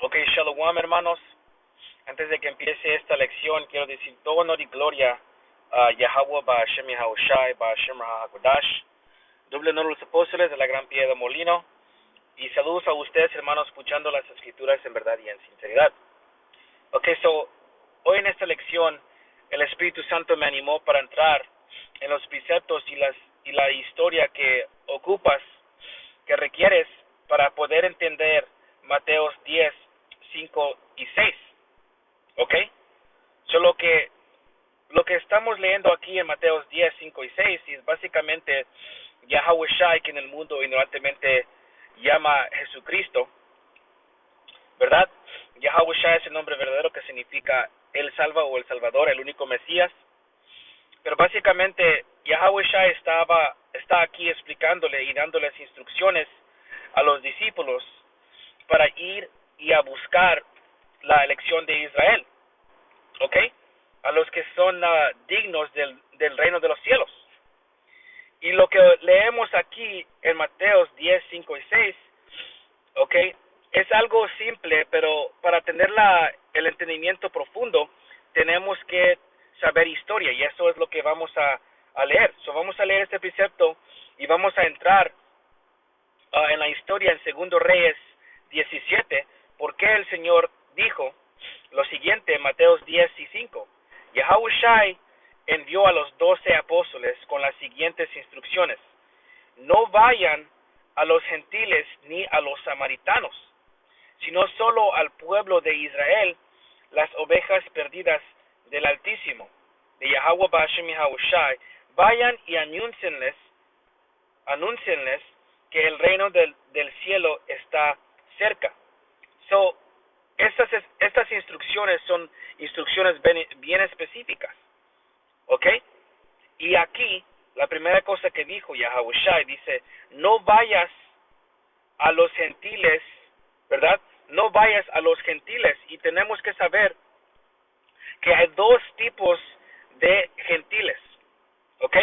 Ok, Shalom hermanos. Antes de que empiece esta lección, quiero decir todo honor y gloria a Yahweh Ba'Shem Yahushai Ba'Shem HaKodash, doble honor a los apóstoles de la Gran Piedra Molino, y saludos a ustedes hermanos escuchando las escrituras en verdad y en sinceridad. Ok, hoy en esta lección el Espíritu Santo me animó para entrar en los preceptos y la historia que ocupas, que requieres para poder entender Mateos 10, 5 y 6. ¿Ok? Lo que estamos leyendo aquí en Mateos 10, 5 y 6 es básicamente Yahweh Shai, que en el mundo ignorantemente llama Jesucristo, ¿verdad? Yahweh Shai es el nombre verdadero que significa el salva o el salvador, el único Mesías. Pero básicamente Yahweh Shai está aquí explicándole y dándoles instrucciones a los discípulos para ir y a buscar la elección de Israel, ¿ok? A los que son dignos del reino de los cielos. Y lo que leemos aquí en Mateos 10, 5 y 6, ¿ok? Es algo simple, pero para tener el entendimiento profundo, tenemos que saber historia, y eso es lo que vamos a leer. Vamos a leer este precepto y vamos a entrar en la historia en Segundo Reyes 17, porque el Señor dijo lo siguiente en Mateos 10 y 5. Yahweh Shai envió a los 12 apóstoles con las siguientes instrucciones: no vayan a los gentiles ni a los samaritanos, sino solo al pueblo de Israel, las ovejas perdidas del Altísimo, de Yahweh Ba'Shem Yahushai. Vayan y anúncienles que el reino del cielo está cerca. Estas instrucciones son instrucciones bien específicas, ¿ok? Y aquí, la primera cosa que dijo Yahweh Shai, dice, no vayas a los gentiles, ¿verdad? No vayas a los gentiles. Y tenemos que saber que hay dos tipos de gentiles, ¿ok?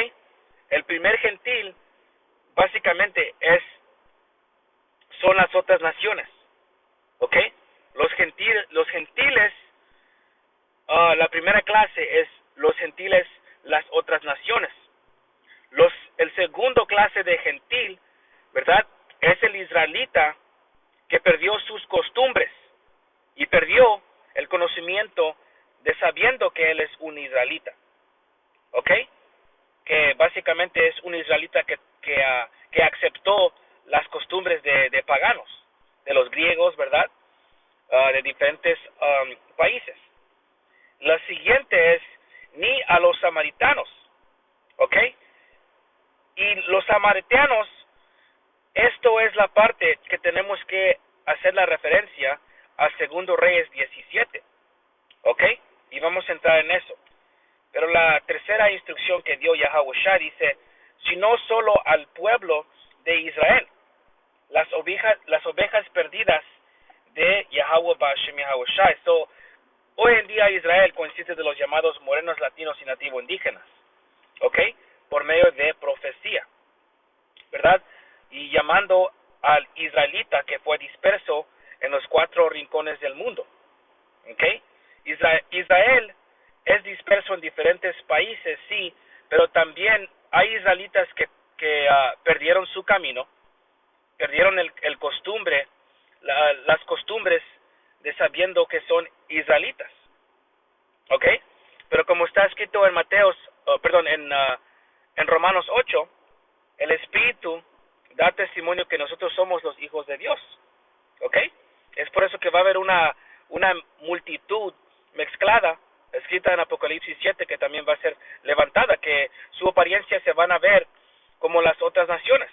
El primer gentil, básicamente, son las otras naciones, ¿ok? Los gentiles, la primera clase es los gentiles, las otras naciones. El segundo clase de gentil, ¿verdad? Es el israelita que perdió sus costumbres y perdió el conocimiento de sabiendo que él es un israelita, ¿ok? Que básicamente es un israelita que aceptó las costumbres de paganos, de los griegos, ¿verdad? De diferentes países. La siguiente es ni a los samaritanos, ¿ok? Y los samaritanos, esto es la parte que tenemos que hacer la referencia a Segundo Reyes 17, ¿ok? Y vamos a entrar en eso. Pero la tercera instrucción que dio Yahweh Shai dice, sino solo al pueblo de Israel, las ovejas perdidas de Yahweh Ba'Shem Yahushai. Hoy en día Israel consiste de los llamados morenos, latinos y nativo indígenas, ¿ok? Por medio de profecía, ¿verdad? Y llamando al israelita que fue disperso en los 4 rincones del mundo, ¿ok? Israel es disperso en diferentes países, sí, pero también hay israelitas que perdieron su camino, perdieron el costumbre, las costumbres de sabiendo que son israelitas, ¿ok? Pero como está escrito en en Romanos 8, el Espíritu da testimonio que nosotros somos los hijos de Dios, ¿ok? Es por eso que va a haber una multitud mezclada, escrita en Apocalipsis 7, que también va a ser levantada, que su apariencia se van a ver como las otras naciones,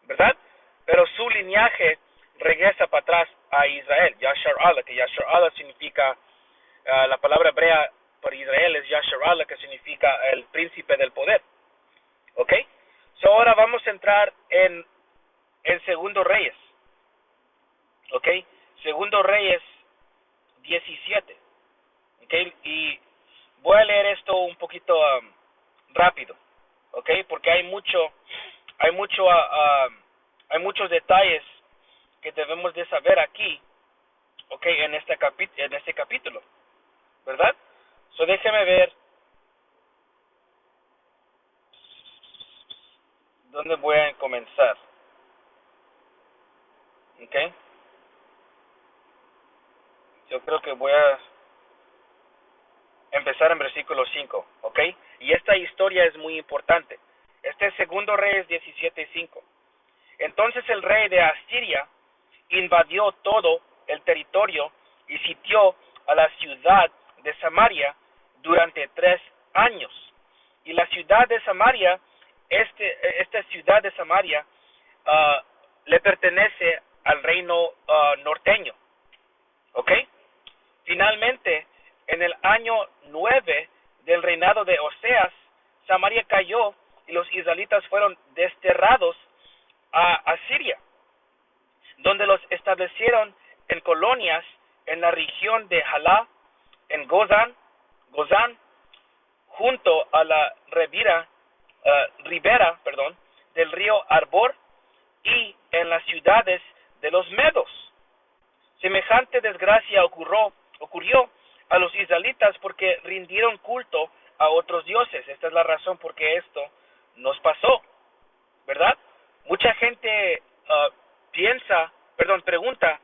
¿verdad? Pero su linaje regresa para atrás a Israel, Yashar Allah, que Yashar Allah significa, la palabra hebrea para Israel es Yashar Allah, que significa el príncipe del poder, ¿ok? Ahora vamos a entrar en Segundo Reyes, ¿ok? Segundo Reyes 17, ¿ok? Y voy a leer esto un poquito rápido, ¿ok? Porque hay muchos detalles que debemos de saber aquí ok, en este capítulo, ¿verdad? So déjeme ver dónde voy a comenzar, ok. Yo creo que voy a empezar en versículo 5, ok. Y esta historia es muy importante. Este es segundo Reyes 17:5. Entonces el rey de Asiria invadió todo el territorio y sitió a la ciudad de Samaria durante 3 años. Y la ciudad de Samaria, esta ciudad de Samaria, le pertenece al reino norteño. ¿Ok? Finalmente, en el año 9 del reinado de Oseas, Samaria cayó y los israelitas fueron desterrados a Asiria, donde los establecieron en colonias en la región de Jalá, en Gozán, junto a la ribera del río Arbor y en las ciudades de los medos. Semejante desgracia ocurrió a los israelitas porque rindieron culto a otros dioses. Esta es la razón por qué esto nos pasó, ¿verdad? Mucha gente pregunta,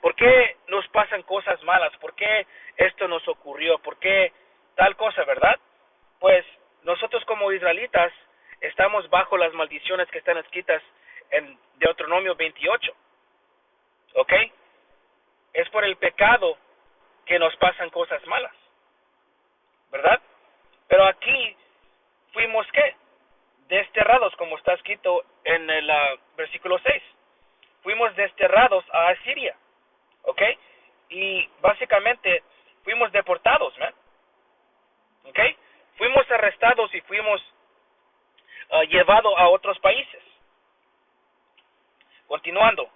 ¿por qué nos pasan cosas malas? ¿Por qué esto nos ocurrió? ¿Por qué tal cosa, verdad? Pues nosotros como israelitas estamos bajo las maldiciones que están escritas en Deuteronomio 28, ¿ok? Es por el pecado que nos pasan cosas malas, ¿verdad? Pero aquí fuimos, ¿qué? Desterrados, como está escrito en el versículo 6. Fuimos desterrados a Asiria, ¿ok? Y básicamente fuimos deportados, ¿man? ¿Ok? Fuimos arrestados y fuimos llevados a otros países. Continuando.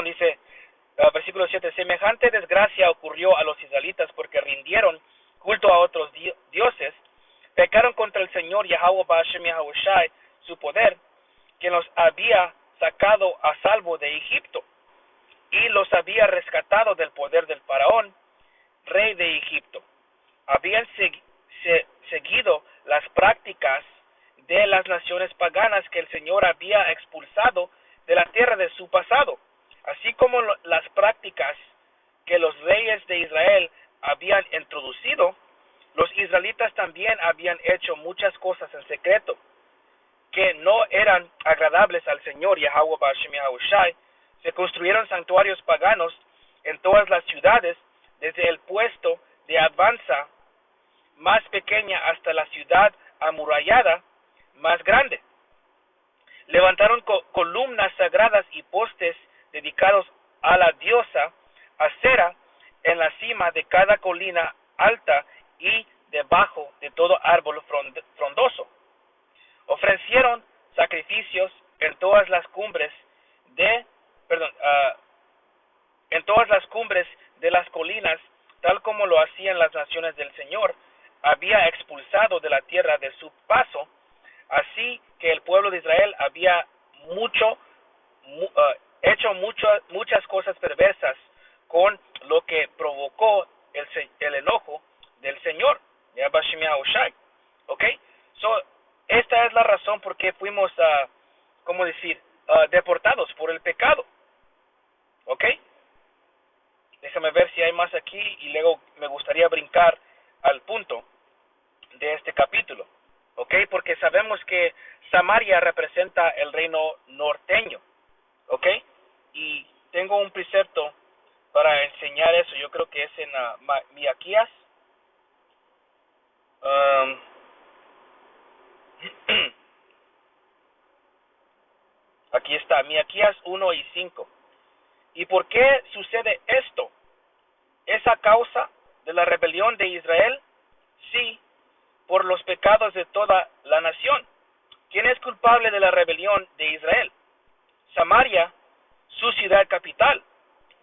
Dice, versículo 7, semejante desgracia ocurrió a los israelitas porque rindieron culto a otros dioses, pecaron contra el Señor Yahweh Ba'ashem Yahushai, su poder, quien los había sacado a salvo de Egipto, y los había rescatado del poder del faraón, rey de Egipto. Habían seguido las prácticas de las naciones paganas que el Señor había expulsado de la tierra de su pasado, así como las prácticas que los reyes de Israel habían introducido. Los israelitas también habían hecho muchas cosas en secreto que no eran agradables al Señor Yahweh Ba'ashem Yahushai. Se construyeron santuarios paganos en todas las ciudades, desde el puesto de avanza más pequeña hasta la ciudad amurallada más grande. Levantaron columnas sagradas y postes dedicados a la diosa Acera en la cima de cada colina alta y debajo de todo árbol frondoso. Ofrecieron sacrificios en todas las cumbres de las colinas, tal como lo hacían las naciones del Señor había expulsado de la tierra de su paso. Así que el pueblo de Israel había hecho muchas cosas perversas, con lo que provocó el enojo del Señor, Yahweh Yahushai. ¿Ok? So, esta es la razón por qué fuimos, deportados por el pecado. ¿Ok? Déjame ver si hay más aquí y luego me gustaría brincar al punto de este capítulo. ¿Ok? Porque sabemos que Samaria representa el reino norteño. ¿Ok? Y tengo un precepto para enseñar eso. Yo creo que es en Miqueas. Aquí está, Miqueas 1 y 5. ¿Y por qué sucede esto? ¿Es a causa de la rebelión de Israel? Sí, por los pecados de toda la nación. ¿Quién es culpable de la rebelión de Israel? Samaria, su ciudad capital,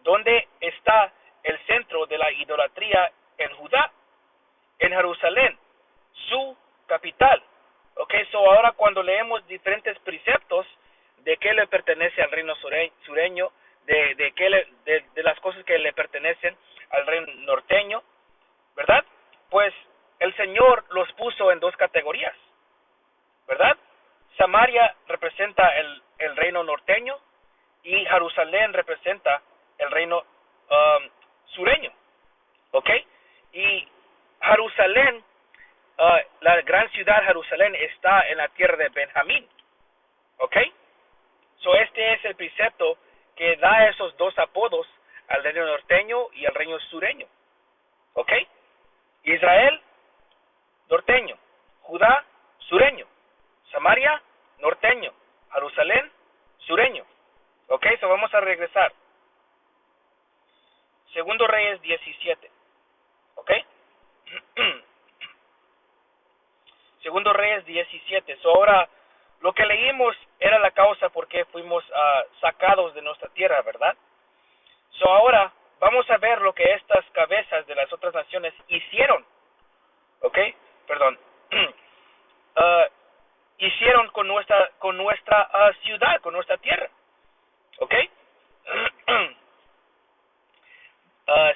donde está el centro de la idolatría en Judá. En Jerusalén, su capital. Ok, so ahora cuando leemos diferentes preceptos de qué le pertenece al reino sureño, de las cosas que le pertenecen al reino norteño, ¿verdad? Pues el Señor los puso en dos categorías, ¿verdad? Samaria representa el reino norteño y Jerusalén representa el reino sureño, ¿ok? Y Jerusalén, la gran ciudad Jerusalén está en la tierra de Benjamín, ¿ok? So este es el precepto que da esos dos apodos al reino norteño y al reino sureño, ¿ok? Israel, norteño; Judá, sureño; Samaria, norteño; Jerusalén, sureño. Ok, so vamos a regresar. Segundo Reyes 17. Ok. Segundo Reyes 17. So ahora, lo que leímos era la causa por qué fuimos sacados de nuestra tierra, ¿verdad? So ahora, vamos a ver lo que estas cabezas de las otras naciones hicieron. Ok, perdón. Hicieron con nuestra ciudad, con nuestra tierra. ¿Ok?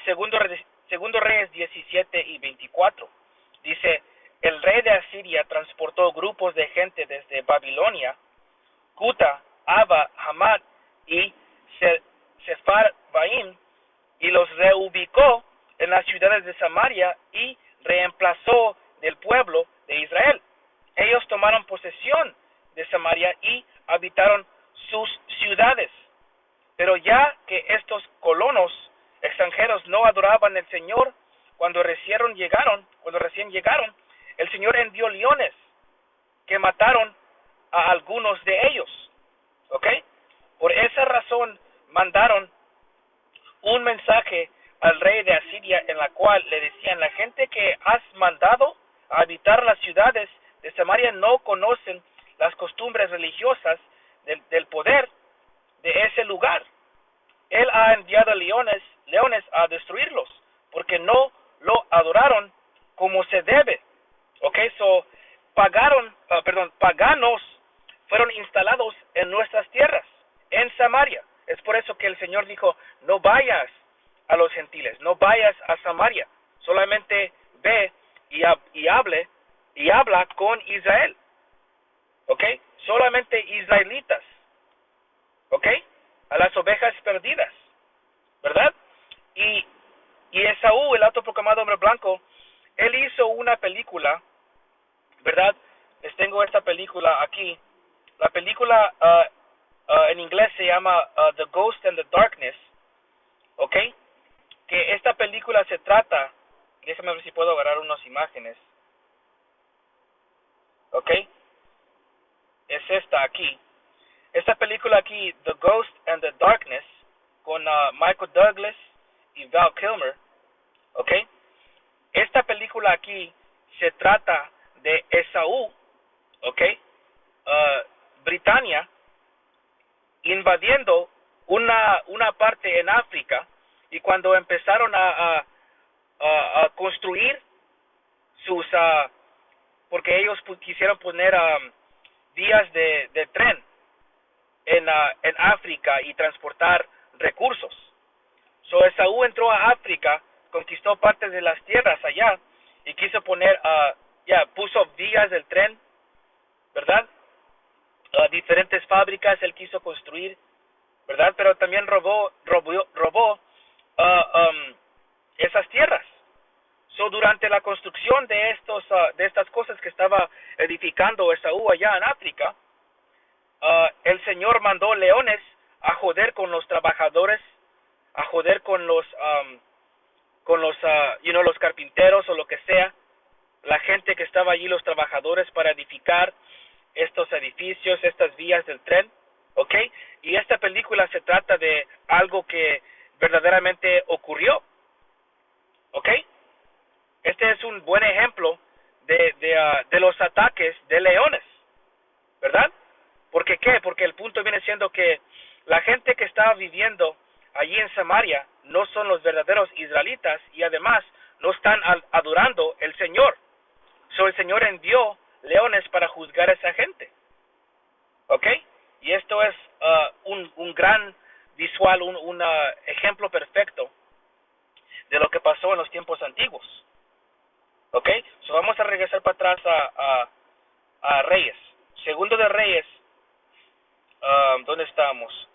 Segundo Reyes 17 y 24. Dice, el rey de Asiria transportó grupos de gente desde Babilonia, Cuta, Aba, Hamad y Sepharvaim, y los reubicó en las ciudades de Samaria y reemplazó del pueblo de Israel. Ellos tomaron posesión de Samaria y habitaron sus ciudades. Pero ya que estos colonos extranjeros no adoraban al Señor cuando recién llegaron, el Señor envió leones que mataron a algunos de ellos. ¿Ok? Por esa razón mandaron un mensaje al rey de Asiria en la cual le decían, la gente que has mandado a habitar las ciudades de Samaria no conocen las costumbres religiosas del poder de ese lugar. Él ha enviado leones a destruirlos, porque no lo adoraron como se debe. Ok, so paganos fueron instalados en nuestras tierras, en Samaria. Es por eso que el Señor dijo, no vayas a los gentiles, no vayas a Samaria, solamente ve y habla con Israel. ¿Ok? Solamente israelitas. ¿Ok? A las ovejas perdidas. ¿Verdad? Y Esaú, el autoproclamado hombre blanco, él hizo una película, ¿verdad? Les tengo esta película aquí. La película en inglés se llama The Ghost and the Darkness. ¿Ok? Que esta película se trata, déjame ver si puedo agarrar unas imágenes. ¿Ok? Es esta aquí. Esta película aquí, The Ghost and the Darkness, con Michael Douglas y Val Kilmer. ¿Ok? Esta película aquí se trata de Esaú, ¿ok? Britania, invadiendo una parte en África, y cuando empezaron a construir sus, porque ellos quisieron poner vías de tren en África y transportar recursos. So Esaú entró a África, conquistó partes de las tierras allá y quiso poner, puso vías del tren, ¿verdad? Diferentes fábricas él quiso construir, ¿verdad? Pero también robó esas tierras. So durante la construcción de estas cosas que estaba edificando Esaú allá en África, el Señor mandó leones a joder con los trabajadores, a joder con los los carpinteros o lo que sea, la gente que estaba allí, los trabajadores para edificar estos edificios, estas vías del tren, ¿ok? Y esta película se trata de algo que verdaderamente ocurrió, ¿ok? Este es un buen ejemplo de los ataques de leones, ¿verdad? ¿Por qué? Porque el punto viene siendo que la gente que estaba viviendo allí en Samaria no son los verdaderos israelitas y además no están adorando el Señor. So el Señor envió leones para juzgar a esa gente. ¿Ok? Y esto es un gran visual, un ejemplo perfecto de lo que pasó en los tiempos antiguos. ¿Ok? So vamos a regresar para atrás a Reyes. Segundo de Reyes, ¿dónde estamos?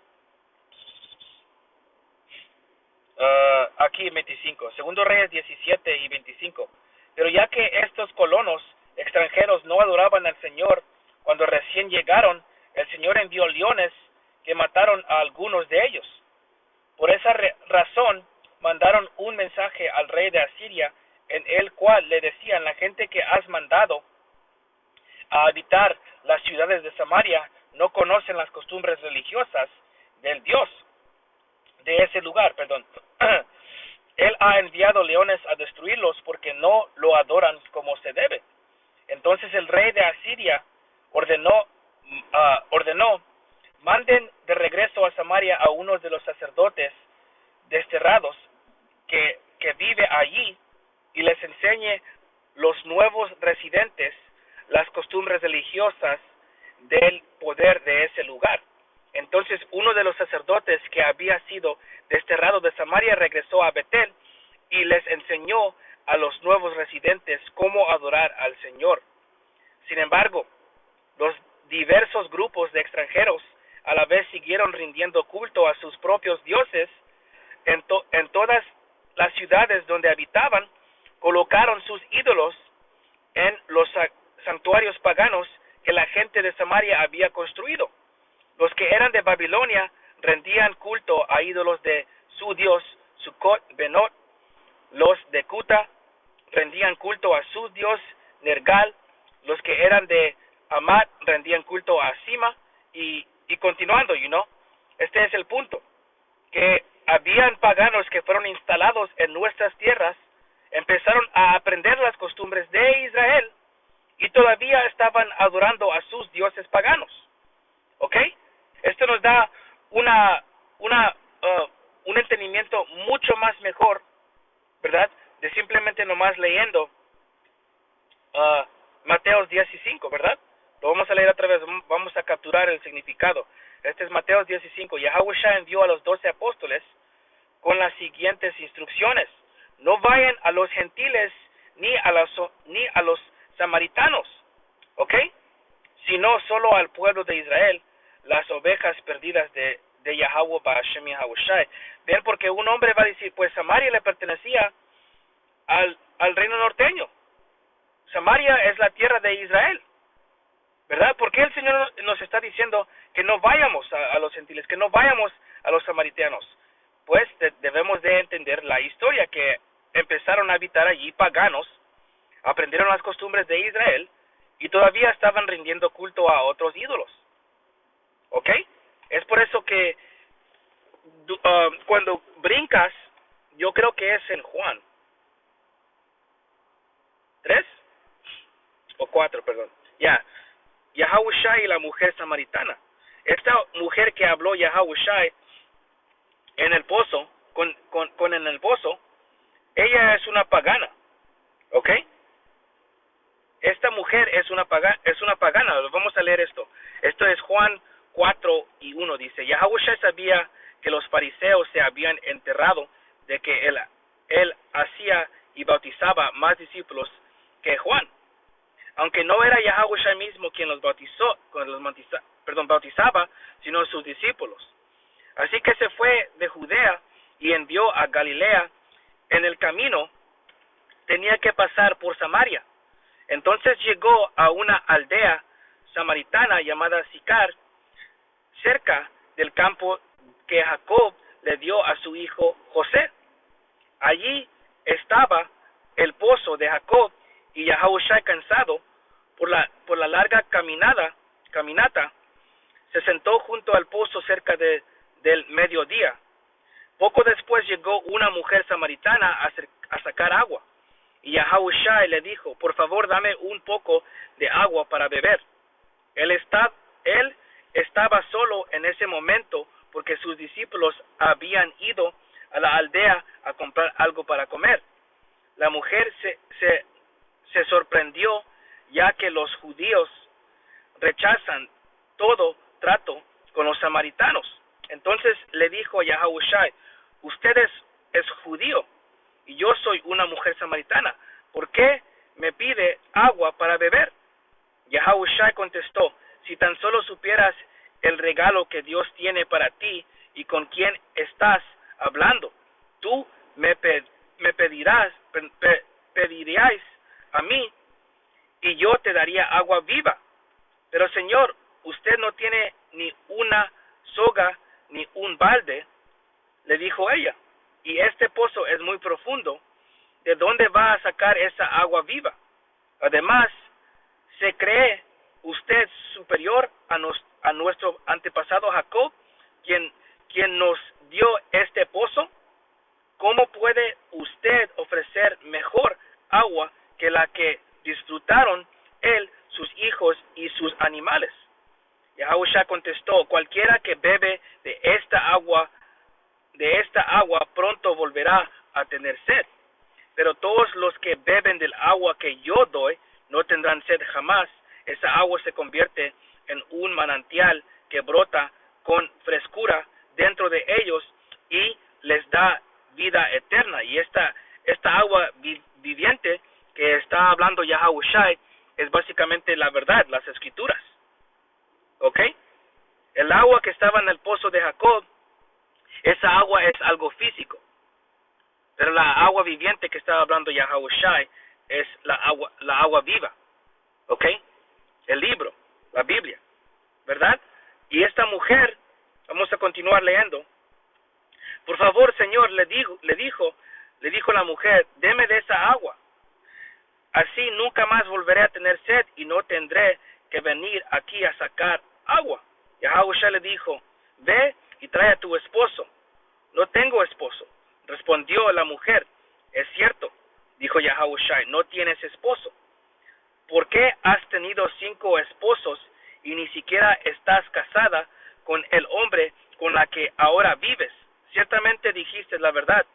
Aquí en 25. Segundo Reyes 17 y 25. Pero ya que estos colonos extranjeros no adoraban al Señor cuando recién llegaron, el Señor envió leones que mataron a algunos de ellos. Por esa razón mandaron un mensaje al rey de Asiria, en el cual le decían: la gente que has mandado a habitar las ciudades de Samaria no conocen las costumbres religiosas del Dios de ese lugar, perdón. Él ha enviado leones a destruirlos porque no lo adoran como se debe. Entonces el rey de Asiria ordenó, manden de regreso a Samaria a uno de los sacerdotes desterrados que vive allí, y les enseñe los nuevos residentes las costumbres religiosas del poder de ese lugar. Entonces uno de los sacerdotes que había sido desterrado de Samaria regresó a Betel y les enseñó a los nuevos residentes cómo adorar al Señor. Sin embargo, los diversos grupos de extranjeros a la vez siguieron rindiendo culto a sus propios dioses. En todas las ciudades donde habitaban, colocaron sus ídolos en los santuarios paganos que la gente de Samaria había construido. Los que eran de Babilonia rendían culto a ídolos de su dios Sucot Benot. Los de Cuta rendían culto a su dios Nergal. Los que eran de Amat rendían culto a Sima. Y continuando, este es el punto, que habían paganos que fueron instalados en nuestras tierras, empezaron a aprender las costumbres de Israel y todavía estaban adorando a sus dioses paganos. ¿Ok? Esto nos da un entendimiento mucho más mejor, ¿verdad? De simplemente nomás leyendo Mateos 15, ¿verdad? Lo vamos a leer otra vez, vamos a capturar el significado. Este es Mateos 15. Yahushua envió a los 12 apóstoles con las siguientes instrucciones: no vayan a los gentiles ni a los samaritanos, ¿ok? Sino solo al pueblo de Israel, las ovejas perdidas de Yahweh Ba'ashem Yahushai. Ven, porque un hombre va a decir, pues Samaria le pertenecía al reino norteño. Samaria es la tierra de Israel, ¿verdad? ¿Por qué el Señor nos está diciendo que no vayamos a los gentiles, que no vayamos a los samaritanos? Pues debemos de entender la historia, que empezaron a habitar allí paganos, aprendieron las costumbres de Israel y todavía estaban rindiendo culto a otros ídolos. ¿Ok? Es por eso que cuando brincas, yo creo que es en Juan 3 o 4, perdón. Yahushai y la mujer samaritana. Esta mujer que habló Yahushai en el pozo, en el pozo, ella es una pagana. ¿Ok? Esta mujer es una pagana. Vamos a leer esto. Esto es Juan 4:1. Dice: Yahushua sabía que los fariseos se habían enterado de que él hacía y bautizaba más discípulos que Juan, aunque no era Yahushua mismo quien los bautizaba, sino sus discípulos. Así que se fue de Judea y envió a Galilea. En el camino tenía que pasar por Samaria. Entonces llegó a una aldea samaritana llamada Sicar, cerca del campo que Jacob le dio a su hijo José. Allí estaba el pozo de Jacob, y Yahushua, cansado por la larga caminata, se sentó junto al pozo cerca del mediodía. Poco después llegó una mujer samaritana a sacar agua, y Yahushua le dijo: por favor, dame un poco de agua para beber. Él estaba solo en ese momento porque sus discípulos habían ido a la aldea a comprar algo para comer. La mujer se sorprendió, ya que los judíos rechazan todo trato con los samaritanos. Entonces le dijo a Yahushua, usted es judío y yo soy una mujer samaritana. ¿Por qué me pide agua para beber? Yahushua contestó, si tan solo supieras el regalo que Dios tiene para ti y con quién estás hablando, tú me pedirías a mí y yo te daría agua viva. Pero Señor, usted no tiene ni una soga ni un balde, le dijo ella, y este pozo es muy profundo. ¿De dónde va a sacar esa agua viva? Además, ¿se cree usted superior a nuestro antepasado Jacob, quien nos dio este pozo? ¿Cómo puede usted ofrecer mejor agua que la que disfrutaron él, sus hijos y sus animales? Yahushua contestó, cualquiera que bebe de esta agua pronto volverá a tener sed. Pero todos los que beben del agua que yo doy no tendrán sed jamás. Esa agua se convierte en un manantial que brota con frescura dentro de ellos y les da vida eterna. Y esta agua viviente que está hablando Yahushua es básicamente la verdad, las escrituras. ¿Ok? El agua que estaba en el pozo de Jacob, esa agua es algo físico. Pero la agua viviente que estaba hablando Yahushua es la agua viva. ¿Ok? El libro, la Biblia. ¿Verdad? Y esta mujer, vamos a continuar leyendo. Por favor, Señor, le dijo la mujer, deme de esa agua. Así nunca más volveré a tener sed y no tendré que venir aquí a sacar agua. Yahushua le dijo, ve y trae a tu esposo. No tengo esposo. Respondió la mujer, es cierto, dijo Yahushua, no tienes esposo. ¿Por qué has tenido 5 esposos y ni siquiera estás casada con el hombre con la que ahora vives? Ciertamente dijiste la verdad.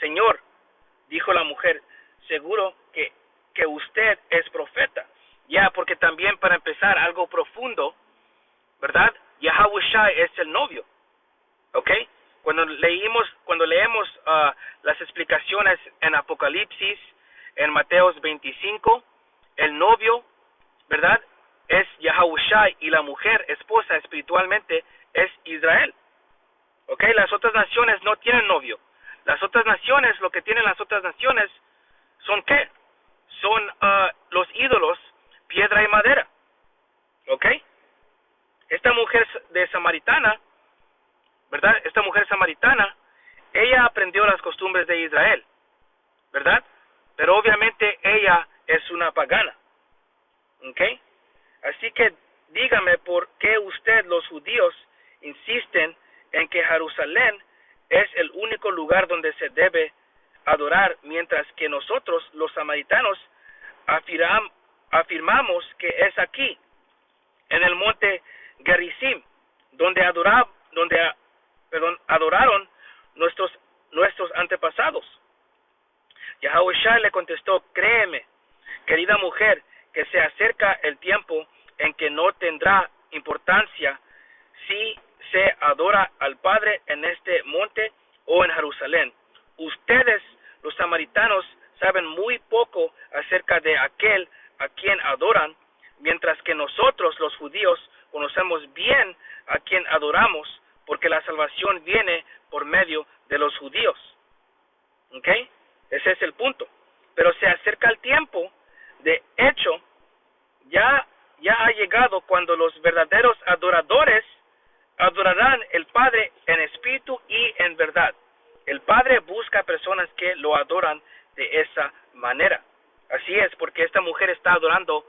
Señor, dijo la mujer, seguro que usted es profeta. Ya, porque también para empezar algo profundo, ¿verdad? Yahushua es el novio. ¿Ok? Cuando leemos las explicaciones en Apocalipsis, en Mateos 25, el novio, ¿verdad? Es Yahushua y la mujer, esposa espiritualmente, es Israel. ¿Ok? Las otras naciones no tienen novio. Las otras naciones, lo que tienen las otras naciones, ¿son qué? Son los ídolos, piedra y madera. ¿Ok? Esta mujer de samaritana, ¿verdad? Esta mujer samaritana, ella aprendió las costumbres de Israel, ¿verdad? Pero obviamente ella es una pagana, ¿ok? Así que dígame por qué los judíos, insisten en que Jerusalén es el único lugar donde se debe adorar, mientras que nosotros, los samaritanos, afirmamos que es aquí, en el monte Gerizim, donde adoraron nuestros antepasados. Yahushua le contestó, créeme, querida mujer, que se acerca el tiempo en que no tendrá importancia si se adora al Padre en este monte o en Jerusalén. Ustedes, los samaritanos, saben muy poco acerca de aquel a quien adoran, mientras que nosotros, los judíos, conocemos bien a quien adoramos, porque la salvación viene por medio de los judíos. ¿Ok? Ese es el punto. Pero se acerca el tiempo, de hecho, ya ha llegado cuando los verdaderos adoradores adorarán el Padre en espíritu y en verdad. El Padre busca personas que lo adoran de esa manera. Así es, porque esta mujer está adorando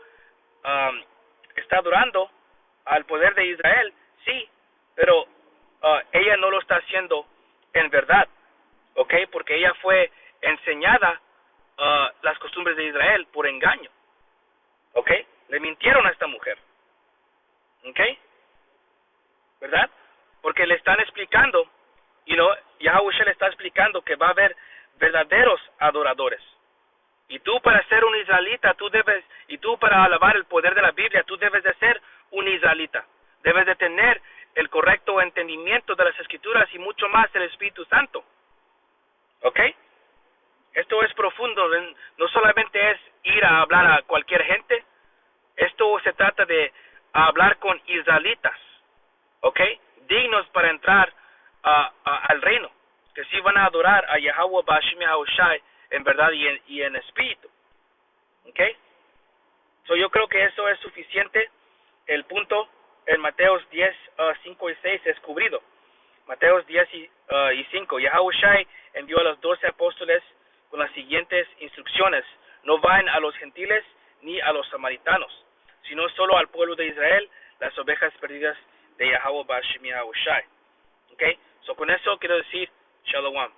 al poder de Israel, sí, pero ella no lo está haciendo en verdad, ¿ok? Porque ella fue enseñada las costumbres de Israel por engaño, ¿ok? Le mintieron a esta mujer, ¿ok? ¿Verdad? Porque le están explicando, Yahushua le está explicando que va a haber verdaderos adoradores. Y tú para ser un israelita, tú para alabar el poder de la Biblia, tú debes de ser un israelita. Debes de tener el correcto entendimiento de las Escrituras y mucho más el Espíritu Santo. ¿Ok? Esto es profundo, no solamente es ir a hablar a cualquier gente, esto se trata de hablar con israelitas, ¿ok? Dignos para entrar al reino, que sí van a adorar a Yahweh Bashim Yahushai en verdad y en espíritu, ¿ok? So yo creo que eso es suficiente. El punto en Mateos 10, 5 y 6 es cubrido. Mateos 10 y 5. Yahushai envió a los 12 apóstoles con las siguientes instrucciones: no vayan a los gentiles ni a los samaritanos, sino solo al pueblo de Israel, las ovejas perdidas de Yahweh Bashim Yahushai. Okay, so con eso quiero decir Shalom.